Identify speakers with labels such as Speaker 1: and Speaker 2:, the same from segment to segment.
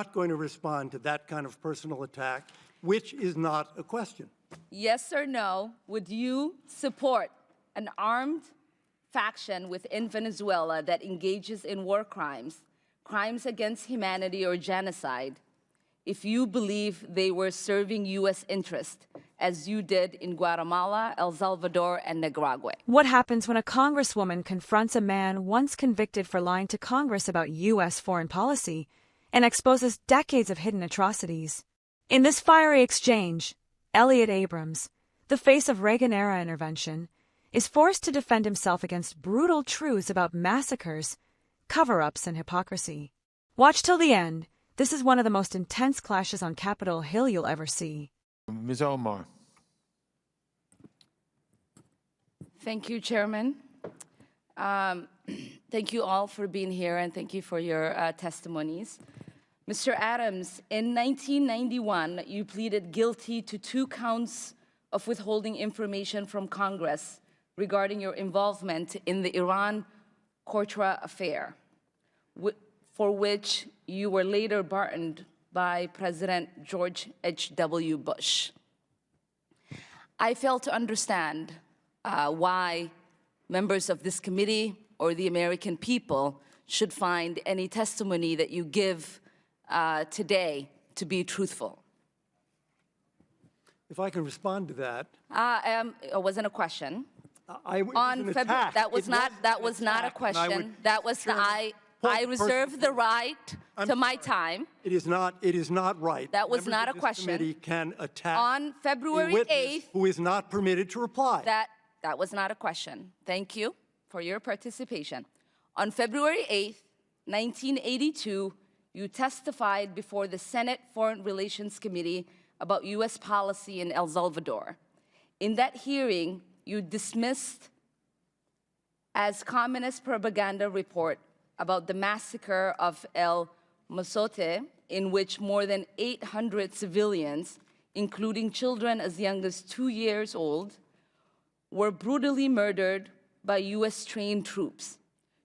Speaker 1: Not going to respond to that kind of personal attack, which is not a question.
Speaker 2: Yes or no, would you support an armed faction within Venezuela that engages in war crimes, crimes against humanity or genocide, if you believe they were serving U.S. interest, as you did in Guatemala, El Salvador, and Nicaragua?
Speaker 3: What happens when a congresswoman confronts a man once convicted for lying to Congress about U.S. foreign policy and exposes decades of hidden atrocities? In this fiery exchange, Elliot Abrams, the face of Reagan-era intervention, is forced to defend himself against brutal truths about massacres, cover-ups, and hypocrisy. Watch till the end. This is one of the most intense clashes on Capitol Hill you'll ever see.
Speaker 4: Ms. Omar.
Speaker 2: Thank you, Chairman. Thank you all for being here, and thank you for your testimonies. Mr. Adams, in 1991, you pleaded guilty to 2 counts of withholding information from Congress regarding your involvement in the Iran-Contra affair, for which you were later pardoned by President George H.W. Bush. I fail to understand why members of this committee or the American people should find any testimony that you give today to be truthful.
Speaker 1: If I can respond to that.
Speaker 2: It wasn't a question.
Speaker 1: On February,
Speaker 2: that was not a question. That was I reserve the right to my time.
Speaker 1: It is not right.
Speaker 2: That was not a
Speaker 1: this
Speaker 2: question.
Speaker 1: Committee can attack
Speaker 2: on February
Speaker 1: a witness
Speaker 2: 8th,
Speaker 1: who is not permitted to reply.
Speaker 2: That was not a question. Thank you for your participation. On February 8th, 1982, you testified before the Senate Foreign Relations Committee about U.S. policy in El Salvador. In that hearing, you dismissed as communist propaganda report about the massacre of El Mozote, in which more than 800 civilians, including children as young as 2 years old, were brutally murdered by U.S.-trained troops.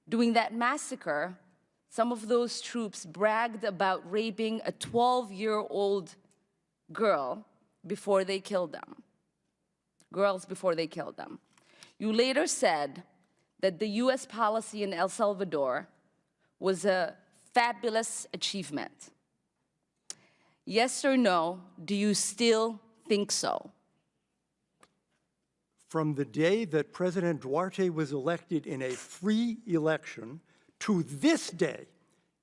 Speaker 2: During that massacre, some of those troops bragged about raping a 12-year-old girl before they killed them. Girls before they killed them. You later said that the U.S. policy in El Salvador was a fabulous achievement. Yes or no, do you still think so?
Speaker 1: From the day that President Duarte was elected in a free election to this day,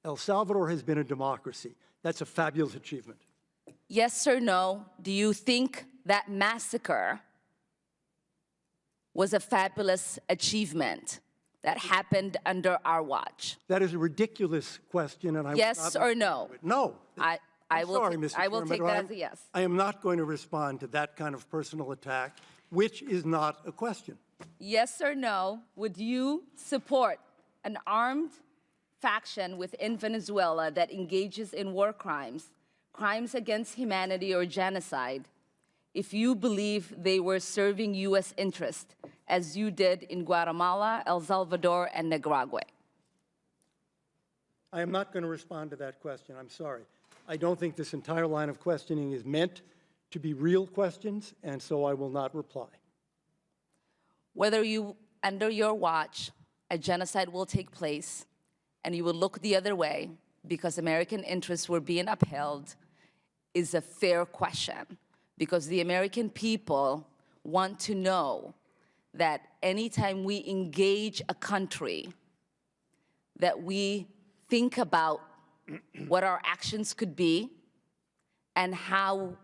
Speaker 1: El Salvador has been a democracy. That's a fabulous achievement.
Speaker 2: Yes or no, do you think that massacre was a fabulous achievement that happened under our watch?
Speaker 1: That is a ridiculous question, and I
Speaker 2: yes or no?
Speaker 1: No.
Speaker 2: I will
Speaker 1: Chairman,
Speaker 2: take that as a yes.
Speaker 1: I am not going to respond to that kind of personal attack, which is not a question.
Speaker 2: Yes or no, would you support an armed faction within Venezuela that engages in war crimes, crimes against humanity or genocide, if you believe they were serving U.S. interest, as you did in Guatemala, El Salvador, and Nicaragua?
Speaker 1: I am not going to respond to that question. I'm sorry. I don't think this entire line of questioning is meant to be real questions, and so I will not reply.
Speaker 2: Whether under your watch, a genocide will take place, and you will look the other way because American interests were being upheld, is a fair question, because the American people want to know that anytime we engage a country, that we think about what our actions could be and how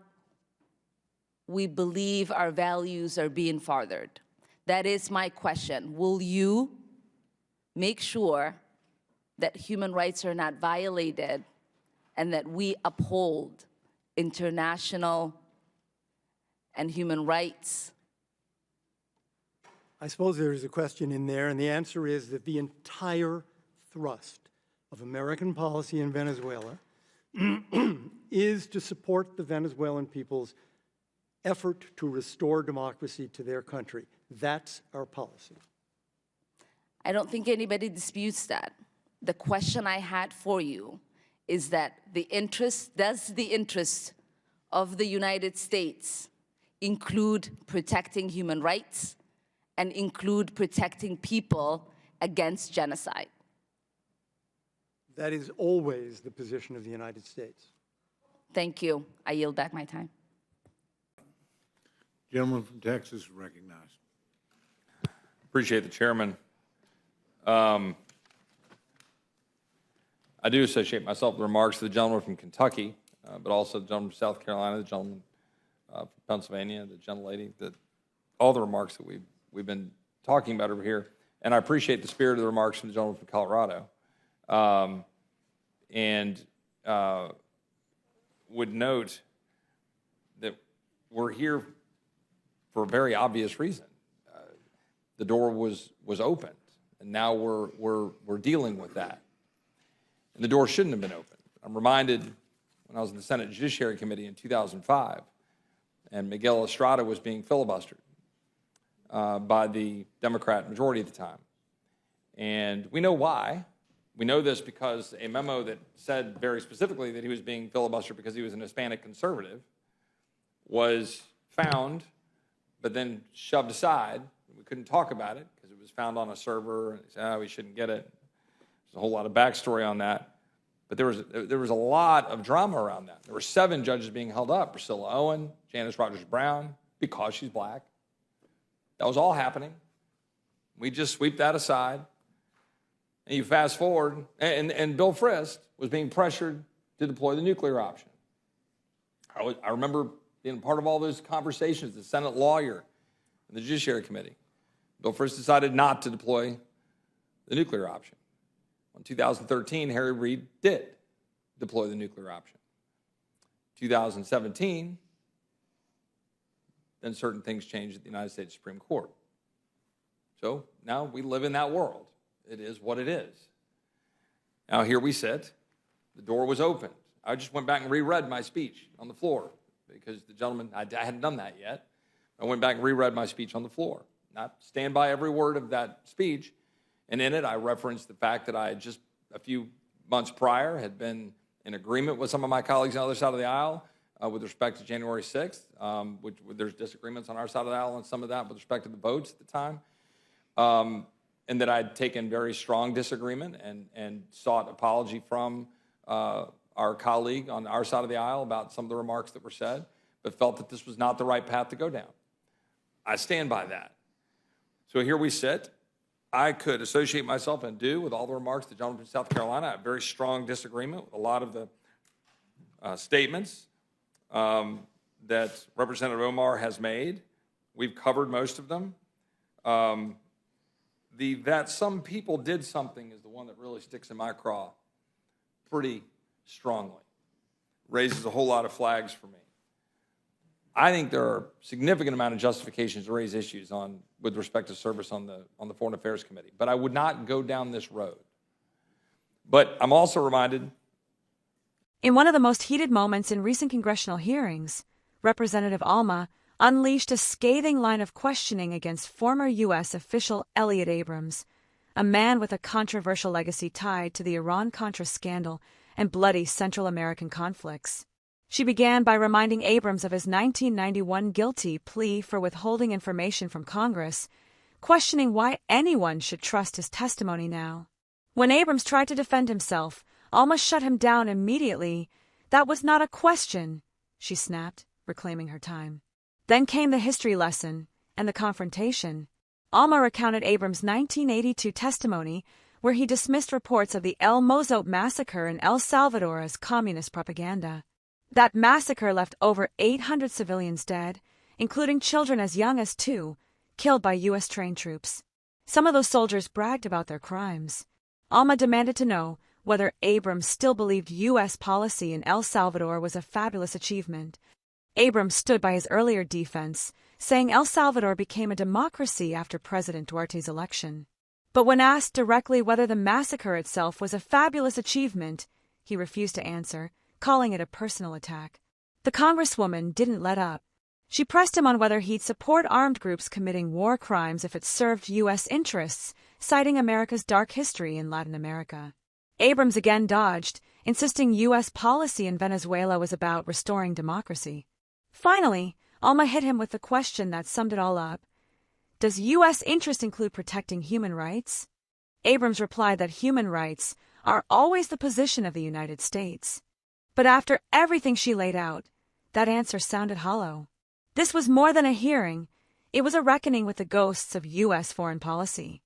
Speaker 2: we believe our values are being furthered. That is my question. Will you make sure that human rights are not violated and that we uphold international and human rights?
Speaker 1: I suppose there is a question in there, and the answer is that the entire thrust of American policy in Venezuela is to support the Venezuelan people's effort to restore democracy to their country. That's our policy.
Speaker 2: I don't think anybody disputes that. The question I had for you is that does the interest of the United States include protecting human rights and include protecting people against genocide?
Speaker 1: That is always the position of the United States.
Speaker 2: Thank you. I yield back my time.
Speaker 4: Gentleman from Texas is recognized.
Speaker 5: Appreciate the chairman. I do associate myself with the remarks of the gentleman from Kentucky, but also the gentleman from South Carolina, the gentleman from Pennsylvania, the gentlelady, all the remarks that we've been talking about over here. And I appreciate the spirit of the remarks from the gentleman from Colorado. And would note that we're here for a very obvious reason. The door was opened, and now we're dealing with that. And the door shouldn't have been opened. I'm reminded when I was in the Senate Judiciary Committee in 2005, and Miguel Estrada was being filibustered by the Democrat majority at the time. And we know why. We know this because a memo that said very specifically that he was being filibustered because he was an Hispanic conservative was found, but then shoved aside. We couldn't talk about it because it was found on a server, and they said, we shouldn't get it. There's a whole lot of backstory on that. But there was a lot of drama around that. There were 7 judges being held up: Priscilla Owen, Janice Rogers Brown, because she's black. That was all happening. We just sweep that aside. And you fast forward, and Bill Frist was being pressured to deploy the nuclear option. I remember being a part of all those conversations, the Senate lawyer and the Judiciary Committee. Bill Frist decided not to deploy the nuclear option. In 2013, Harry Reid did deploy the nuclear option. 2017, then certain things changed at the United States Supreme Court. So now we live in that world. It is what it is. Now here we sit. The door was opened. I just went back and reread my speech on the floor because the gentleman, I hadn't done that yet. I went back and reread my speech on the floor. Not stand by every word of that speech. And in it, I referenced the fact that I just a few months prior had been in agreement with some of my colleagues on the other side of the aisle with respect to January 6th, which there's disagreements on our side of the aisle on some of that with respect to the votes at the time. And that I'd taken very strong disagreement and sought apology from our colleague on our side of the aisle about some of the remarks that were said, but felt that this was not the right path to go down. I stand by that. So here we sit. I could associate myself and do with all the remarks of the gentleman from South Carolina. I have very strong disagreement with a lot of the statements that Representative Omar has made. We've covered most of them. That some people did something is the one that really sticks in my craw pretty strongly. Raises a whole lot of flags for me. I think there are significant amount of justifications to raise issues with respect to service on the Foreign Affairs Committee, but I would not go down this road. But I'm also reminded.
Speaker 3: In one of the most heated moments in recent congressional hearings, Representative Alma unleashed a scathing line of questioning against former U.S. official Elliott Abrams, a man with a controversial legacy tied to the Iran-Contra scandal and bloody Central American conflicts. She began by reminding Abrams of his 1991 guilty plea for withholding information from Congress, questioning why anyone should trust his testimony now. When Abrams tried to defend himself, Alma shut him down immediately. "That was not a question," she snapped, reclaiming her time. Then came the history lesson and the confrontation. Alma recounted Abrams' 1982 testimony, where he dismissed reports of the El Mozote massacre in El Salvador as communist propaganda. That massacre left over 800 civilians dead, including children as young as 2, killed by U.S. trained troops. Some of those soldiers bragged about their crimes. Alma demanded to know whether Abrams still believed U.S. policy in El Salvador was a fabulous achievement. Abrams stood by his earlier defense, saying El Salvador became a democracy after President Duarte's election. But when asked directly whether the massacre itself was a fabulous achievement, he refused to answer, calling it a personal attack. The Congresswoman didn't let up. She pressed him on whether he'd support armed groups committing war crimes if it served U.S. interests, citing America's dark history in Latin America. Abrams again dodged, insisting U.S. policy in Venezuela was about restoring democracy. Finally, Alma hit him with the question that summed it all up. Does U.S. interest include protecting human rights? Abrams replied that human rights are always the position of the United States. But after everything she laid out, that answer sounded hollow. This was more than a hearing. It was a reckoning with the ghosts of U.S. foreign policy.